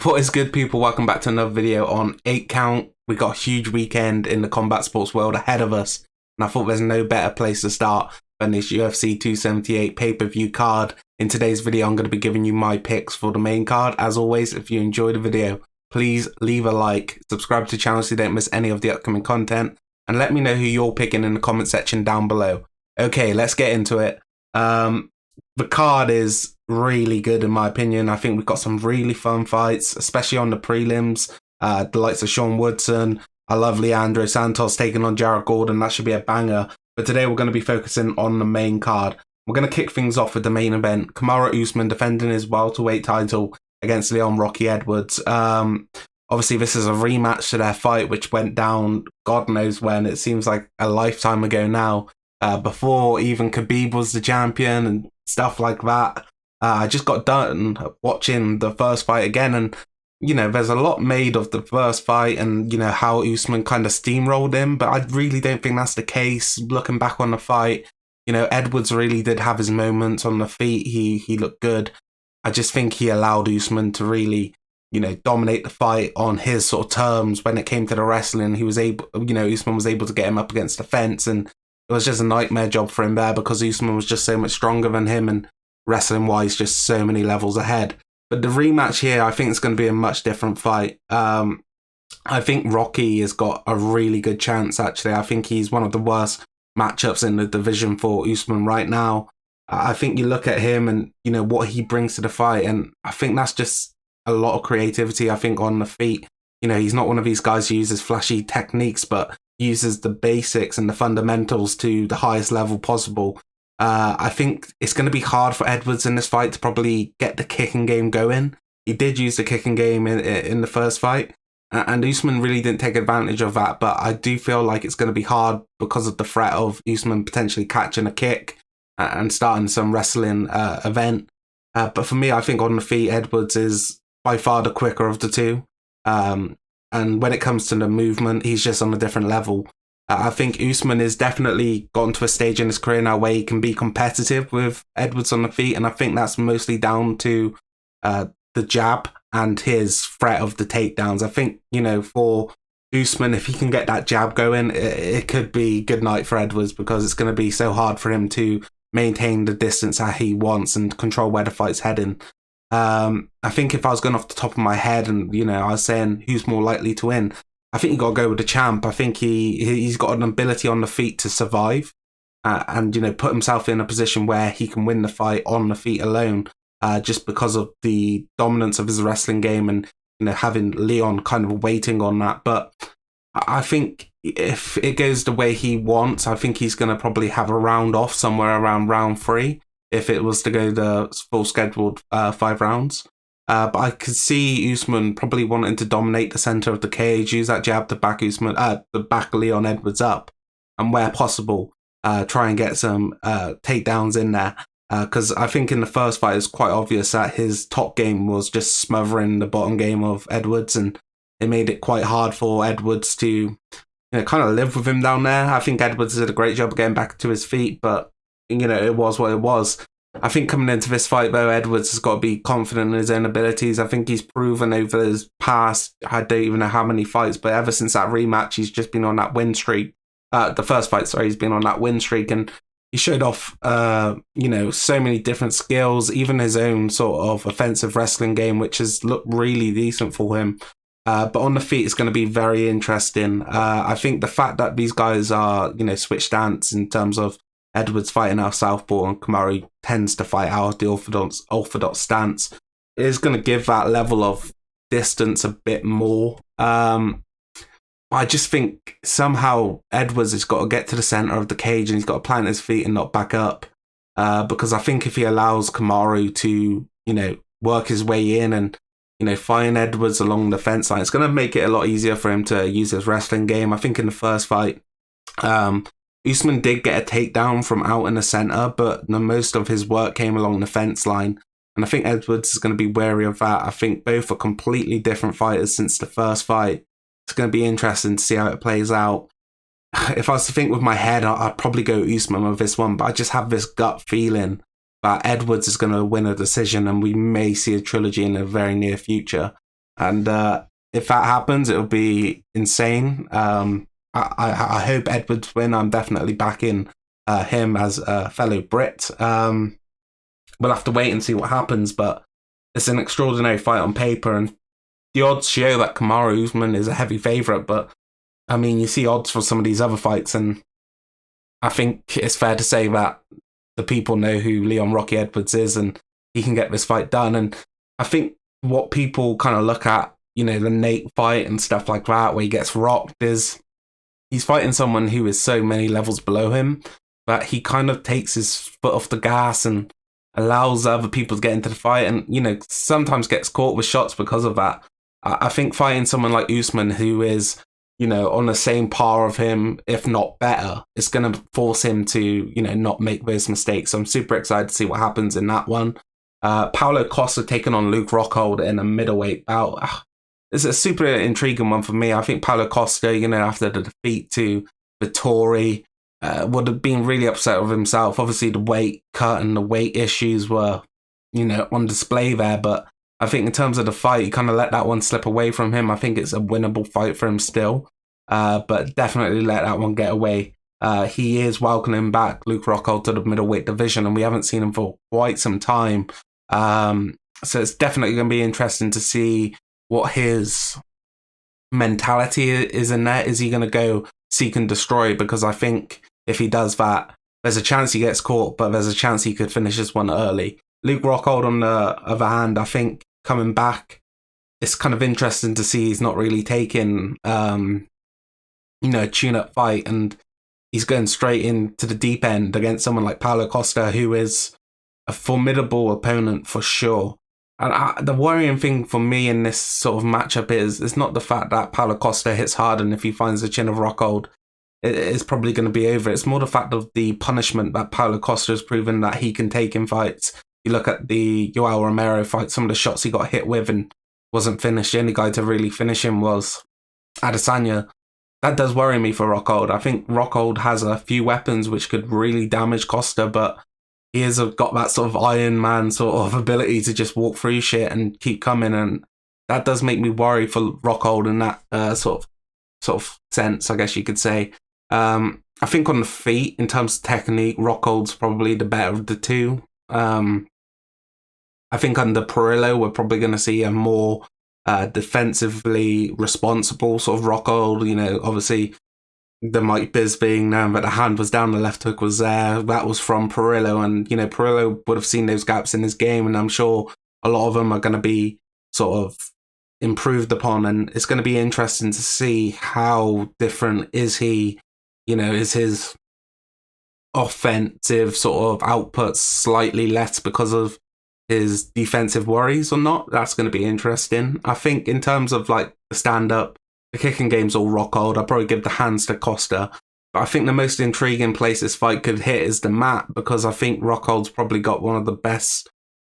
What is good, people? Welcome back to another video on 8 Count. We got a huge weekend in the combat sports world ahead of us, and I thought there's no better place to start than this UFC 278 pay-per-view card. In today's video, I'm going to be giving you my picks for the main card. As always, if you enjoyed the video, please leave a like, subscribe to the channel so you don't miss any of the upcoming content, and let me know who you're picking in the comment section down below. Okay, let's get into it. The card is really good in my opinion. I think we've got some really fun fights, especially on the prelims. The likes of Sean Woodson. I love Leandro Santos taking on Jared Gordon. That should be a banger. But today we're going to be focusing on the main card. We're going to kick things off with the main event. Kamaru Usman defending his welterweight title against Leon Rocky Edwards. Obviously, this is a rematch to their fight, which went down God knows when. It seems like a lifetime ago now. Before even Khabib was the champion and stuff like that. I just got done watching the first fight again, and there's a lot made of the first fight and how Usman kind of steamrolled him, but I really don't think that's the case. Looking back on the fight, Edwards really did have his moments on the feet. He looked good. I just think he allowed Usman to really dominate the fight on his sort of terms. When it came to the wrestling, he was able, Usman was able to get him up against the fence, and it was just a nightmare job for him there because Usman was just so much stronger than him and wrestling-wise just so many levels ahead. But the rematch here, I think it's going to be a much different fight. I think Rocky has got a really good chance, actually. I think he's one of the worst matchups in the division for Usman right now. I think you look at him and, what he brings to the fight, and I think that's just a lot of creativity, I think, on the feet. He's not one of these guys who uses flashy techniques, but uses the basics and the fundamentals to the highest level possible. I think it's going to be hard for Edwards in this fight to probably get the kicking game going. He did use the kicking game in the first fight, and Usman really didn't take advantage of that, but I do feel like it's going to be hard because of the threat of Usman potentially catching a kick and starting some wrestling event. But for me, I think on the feet, Edwards is by far the quicker of the two. And when it comes to the movement, he's just on a different level. I think Usman has definitely gotten to a stage in his career now where he can be competitive with Edwards on the feet, and I think that's mostly down to the jab and his threat of the takedowns. I think, for Usman, if he can get that jab going, it could be good night for Edwards because it's going to be so hard for him to maintain the distance that he wants and control where the fight's heading. I think if I was going off the top of my head and, I was saying who's more likely to win, I think you got to go with the champ. I think he's got an ability on the feet to survive and, put himself in a position where he can win the fight on the feet alone just because of the dominance of his wrestling game and, having Leon kind of waiting on that. But I think if it goes the way he wants, I think he's going to probably have a round off somewhere around round 3. If it was to go the full scheduled 5 rounds. But I could see Usman probably wanting to dominate the center of the cage, use that jab to back Leon Edwards up, and where possible, try and get some takedowns in there. Because I think in the first fight, it's quite obvious that his top game was just smothering the bottom game of Edwards, and it made it quite hard for Edwards to kind of live with him down there. I think Edwards did a great job of getting back to his feet, but it was what it was. I think coming into this fight, though, Edwards has got to be confident in his own abilities. I think he's proven over his past, I don't even know how many fights, but ever since that rematch, he's just been on that win streak. The first fight, sorry, he's been on that win streak, and he showed off, so many different skills, even his own sort of offensive wrestling game, which has looked really decent for him. But on the feet, it's going to be very interesting. I think the fact that these guys are, switch stance in terms of Edwards fighting out southpaw and Kamaru tends to fight out the orthodox stance is going to give that level of distance a bit more. I just think somehow Edwards has got to get to the center of the cage and he's got to plant his feet and not back up. Because I think if he allows Kamaru to, work his way in and, find Edwards along the fence line, it's going to make it a lot easier for him to use his wrestling game. I think in the first fight, Usman did get a takedown from out in the center, but most of his work came along the fence line. And I think Edwards is going to be wary of that. I think both are completely different fighters since the first fight. It's going to be interesting to see how it plays out. If I was to think with my head, I'd probably go Usman with this one, but I just have this gut feeling that Edwards is going to win a decision and we may see a trilogy in the very near future. And if that happens, it'll be insane. I hope Edwards win. I'm definitely backing him as a fellow Brit. We'll have to wait and see what happens, but it's an extraordinary fight on paper, and the odds show that Kamaru Usman is a heavy favourite, but I mean, you see odds for some of these other fights, and I think it's fair to say that the people know who Leon Rocky Edwards is, and he can get this fight done. And I think what people kind of look at, the Nate fight and stuff like that, where he gets rocked, is he's fighting someone who is so many levels below him that he kind of takes his foot off the gas and allows other people to get into the fight, and sometimes gets caught with shots because of that. I think fighting someone like Usman, who is on the same par of him, if not better, it's going to force him to not make those mistakes. So I'm super excited to see what happens in that one. Paulo Costa taking on Luke Rockhold in a middleweight bout. It's a super intriguing one for me. I think Paulo Costa, after the defeat to Vittori, would have been really upset with himself. Obviously, the weight cut and the weight issues were, on display there. But I think in terms of the fight, he kind of let that one slip away from him. I think it's a winnable fight for him still. But definitely let that one get away. He is welcoming back Luke Rockhold to the middleweight division, and we haven't seen him for quite some time. So it's definitely going to be interesting to see what his mentality is in there. Is he going to go seek and destroy? Because I think if he does that, there's a chance he gets caught, but there's a chance he could finish this one early. Luke Rockhold, on the other hand, I think coming back, it's kind of interesting to see he's not really taking, a tune-up fight, and he's going straight into the deep end against someone like Paulo Costa, who is a formidable opponent for sure. And the worrying thing for me in this sort of matchup is it's not the fact that Paulo Costa hits hard, and if he finds the chin of Rockhold, it's probably going to be over. It's more the fact of the punishment that Paulo Costa has proven that he can take in fights. You look at the Yoel Romero fight, some of the shots he got hit with and wasn't finished. The only guy to really finish him was Adesanya. That does worry me for Rockhold. I think Rockhold has a few weapons which could really damage Costa, but he has got that sort of Iron Man sort of ability to just walk through shit and keep coming, and that does make me worry for Rockhold in that sort of sense, I guess you could say. I think on the feet, in terms of technique, Rockhold's probably the better of the two. I think under Perillo, we're probably going to see a more defensively responsible sort of Rockhold. Obviously, the Mike Biz being known, but the hand was down, the left hook was there. That was from Perillo, and Perillo would have seen those gaps in his game, and I'm sure a lot of them are going to be sort of improved upon, and it's going to be interesting to see how different is he. Is his offensive sort of output slightly less because of his defensive worries or not? That's going to be interesting. I think in terms of like the stand-up, the kicking game's all Rockhold. I'd probably give the hands to Costa. But I think the most intriguing place this fight could hit is the mat, because I think Rockhold's probably got one of the best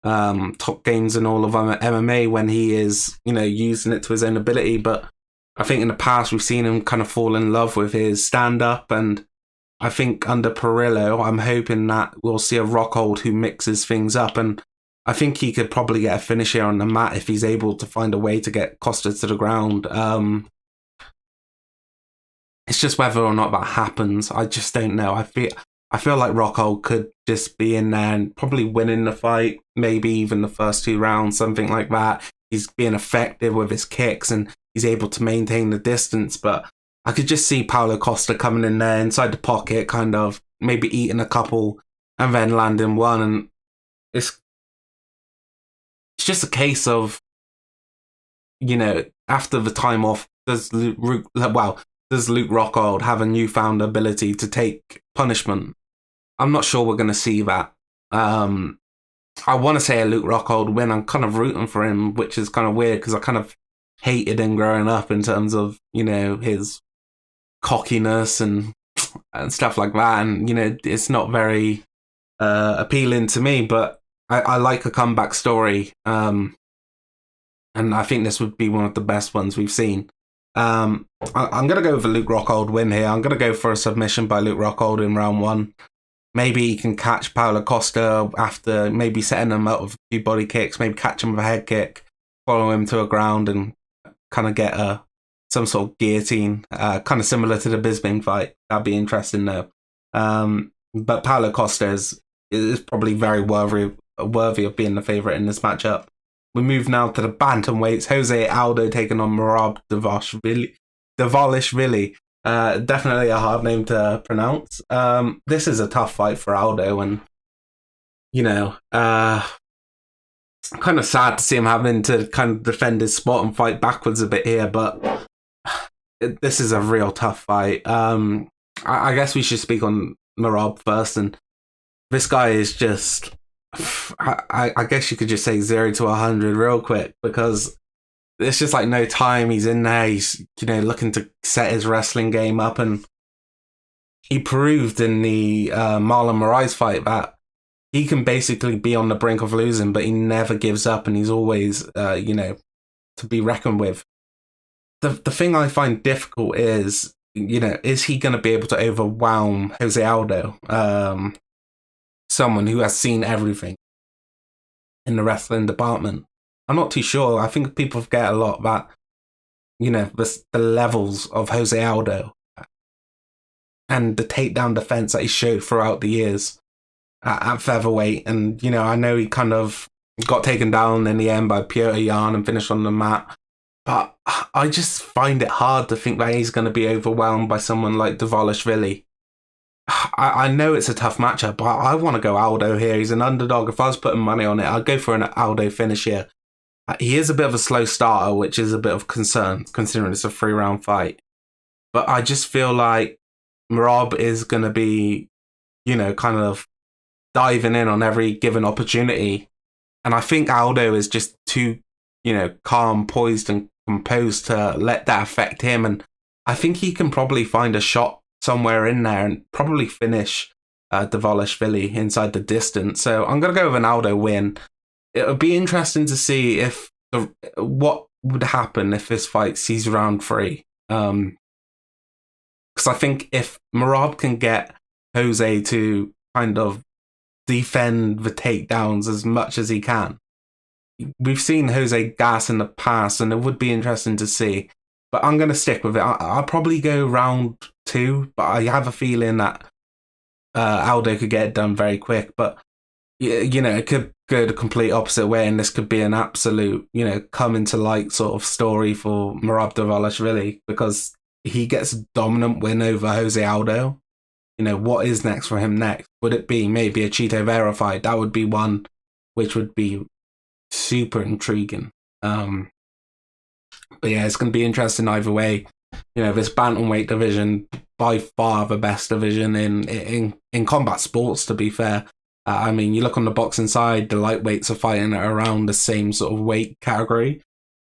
top games in all of MMA when he is, using it to his own ability. But I think in the past we've seen him kind of fall in love with his stand-up, and I think under Perillo, I'm hoping that we'll see a Rockhold who mixes things up, and I think he could probably get a finish here on the mat if he's able to find a way to get Costa to the ground. It's just whether or not that happens. I just don't know. I feel like Rockhold could just be in there and probably winning the fight, maybe even the first 2 rounds, something like that. He's being effective with his kicks and he's able to maintain the distance, but I could just see Paulo Costa coming in there inside the pocket, kind of maybe eating a couple and then landing one. And it's just a case of, after the time off, does Luke Rockhold have a newfound ability to take punishment? I'm not sure we're going to see that. I want to say a Luke Rockhold win. I'm kind of rooting for him, which is kind of weird because I kind of hated him growing up in terms of, his cockiness and stuff like that. And, it's not very appealing to me, but I like a comeback story. And I think this would be one of the best ones we've seen. I'm going to go for Luke Rockhold win here. I'm going to go for a submission by Luke Rockhold in round 1. Maybe he can catch Paulo Costa after maybe setting him up with a few body kicks, maybe catch him with a head kick. follow him to a ground and kind of get some sort of guillotine, kind of similar to the Bisping fight. That'd be interesting though. But Paulo Costa is probably very worthy of being the favourite in this matchup. We move now to the bantamweights. Jose Aldo taking on Merab Devolishvili. Definitely a hard name to pronounce. This is a tough fight for Aldo, and kind of sad to see him having to kind of defend his spot and fight backwards a bit here, but this is a real tough fight. I guess we should speak on Merab first, and this guy is just, I guess you could just say 0 to 100 real quick, because it's just like no time. He's in there, he's looking to set his wrestling game up, and he proved in the Marlon Moraes fight that he can basically be on the brink of losing, but he never gives up, and he's always to be reckoned with. The thing I find difficult is, is he going to be able to overwhelm Jose Aldo, someone who has seen everything in the wrestling department? I'm not too sure. I think people forget a lot that, the levels of Jose Aldo and the takedown defense that he showed throughout the years at featherweight. And, I know he kind of got taken down in the end by Piotr Jan and finished on the mat. But I just find it hard to think that he's going to be overwhelmed by someone like Devolishvili. I know it's a tough matchup, but I want to go Aldo here. He's an underdog. If I was putting money on it, I'd go for an Aldo finish here. He is a bit of a slow starter, which is a bit of concern, considering it's a 3-round fight. But I just feel like Merab is going to be, kind of diving in on every given opportunity. And I think Aldo is just too, calm, poised, and composed to let that affect him. And I think he can probably find a shot somewhere in there and probably finish Devolishvili inside the distance. So I'm going to go with an Aldo win. It would be interesting to see if what would happen if this fight sees round 3. Because I think if Merab can get Jose to kind of defend the takedowns as much as he can, we've seen Jose gas in the past, and it would be interesting to see. But I'm going to stick with it. I'll probably go round 2, but I have a feeling that Aldo could get it done very quick. But it could go the complete opposite way, and this could be an absolute, coming to light sort of story for Merab Devolishvili, because he gets a dominant win over Jose Aldo. What is next for him next? Would it be maybe a Chito Vera fight? That would be one which would be super intriguing. But yeah, it's going to be interesting either way. This bantamweight division, by far the best division in combat sports, to be fair. You look on the boxing side, the lightweights are fighting at around the same sort of weight category,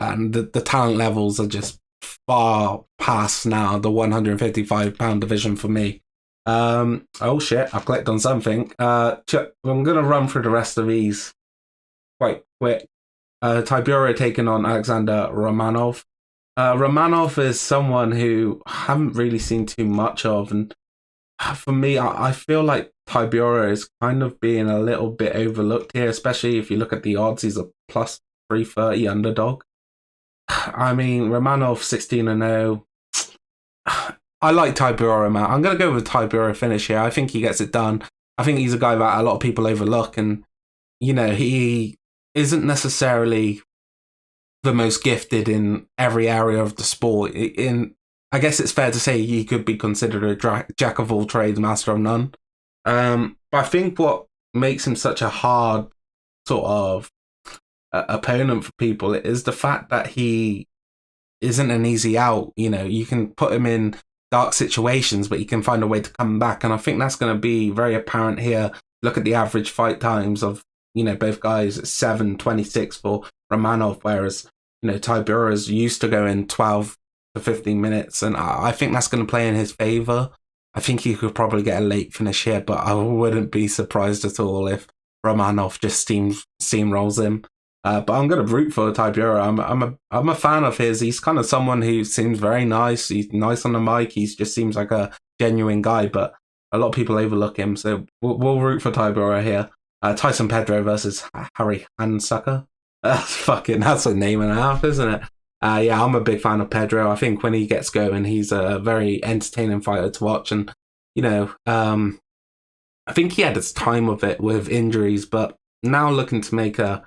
and the talent levels are just far past now the 155-pound division for me. Oh shit, I clicked on something. I'm going to run through the rest of these quite quick. Tibura taking on Alexander Romanov. Romanov is someone who I haven't really seen too much of, and for me, I feel like Tibura is kind of being a little bit overlooked here, especially if you look at the odds. He's a plus 330 underdog. Romanov 16-0. I like Tibura, man. I'm going to go with Tibura finish here. I think he gets it done. I think he's a guy that a lot of people overlook, and he isn't necessarily the most gifted in every area of the sport. I guess it's fair to say he could be considered a jack of all trades, master of none. But I think what makes him such a hard sort of opponent for people is the fact that he isn't an easy out. You can put him in dark situations, but he can find a way to come back. And I think that's going to be very apparent here. Look at the average fight times of, both guys, 7:26 for Romanov, whereas, Tibura's used to go in 12 to 15 minutes. And I think that's going to play in his favour. I think he could probably get a late finish here, but I wouldn't be surprised at all if Romanov just steamrolls him. But I'm going to root for Tibura. I'm a fan of his. He's kind of someone who seems very nice. He's nice on the mic. He just seems like a genuine guy, but a lot of people overlook him. So we'll root for Tibura here. Tyson Pedro versus Harry Handsucker. That's a name and a half, isn't it? Yeah, I'm a big fan of Pedro. I think when he gets going, he's a very entertaining fighter to watch. And, you know, I think he had his time of it with injuries, but now looking to make a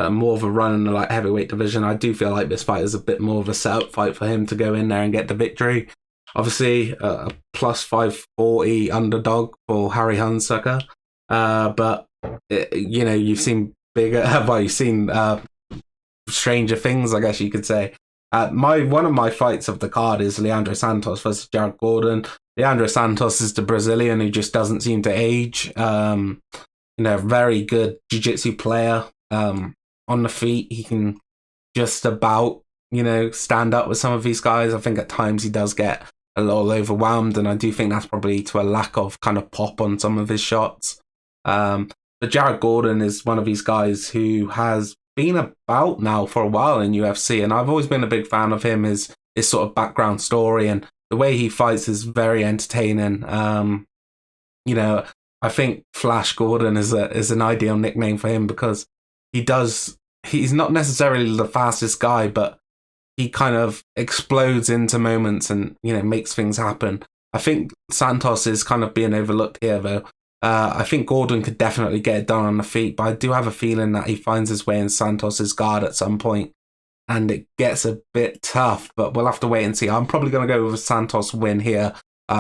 more of a run in the like heavyweight division, I do feel like this fight is a bit more of a setup fight for him to go in there and get the victory. Obviously, a plus 540 underdog for Harry Hunsucker. But, you know, you've seen bigger, well, you've seen stranger things, I guess you could say. One of my fights of the card is Leandro Santos versus Jared Gordon. Leandro Santos is the Brazilian who just doesn't seem to age. You know, very good jiu-jitsu player. On the feet, he can just about, you know, stand up with some of these guys. I think at times he does get a little overwhelmed, and I do think that's probably to a lack of kind of pop on some of his shots. But Jared Gordon is one of these guys who has been about now for a while in UFC, and I've always been a big fan of him. His sort of background story and the way he fights is very entertaining. You know, I think Flash Gordon is an ideal nickname for him because he's not necessarily the fastest guy, but he kind of explodes into moments and, you know, makes things happen. I think Santos is kind of being overlooked here, though. I think Gordon could definitely get it done on the feet, but I do have a feeling that he finds his way in Santos's guard at some point, and it gets a bit tough, but we'll have to wait and see. I'm probably going to go with a Santos win here,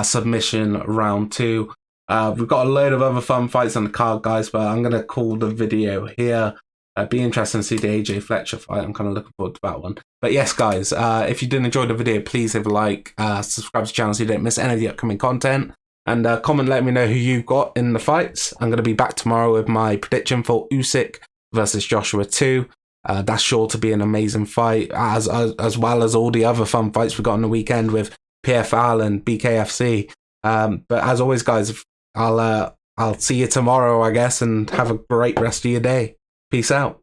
submission round 2. We've got a load of other fun fights on the card, guys, but I'm going to call the video here. It'd be interesting to see the AJ Fletcher fight. I'm kind of looking forward to that one. But yes, guys, if you did enjoy the video, please leave a like, subscribe to the channel so you don't miss any of the upcoming content, and comment letting me know who you got in the fights. I'm going to be back tomorrow with my prediction for Usyk versus Joshua 2. That's sure to be an amazing fight, as well as all the other fun fights we got on the weekend with PFL and BKFC. But as always, guys, I'll see you tomorrow, I guess, and have a great rest of your day. Peace out.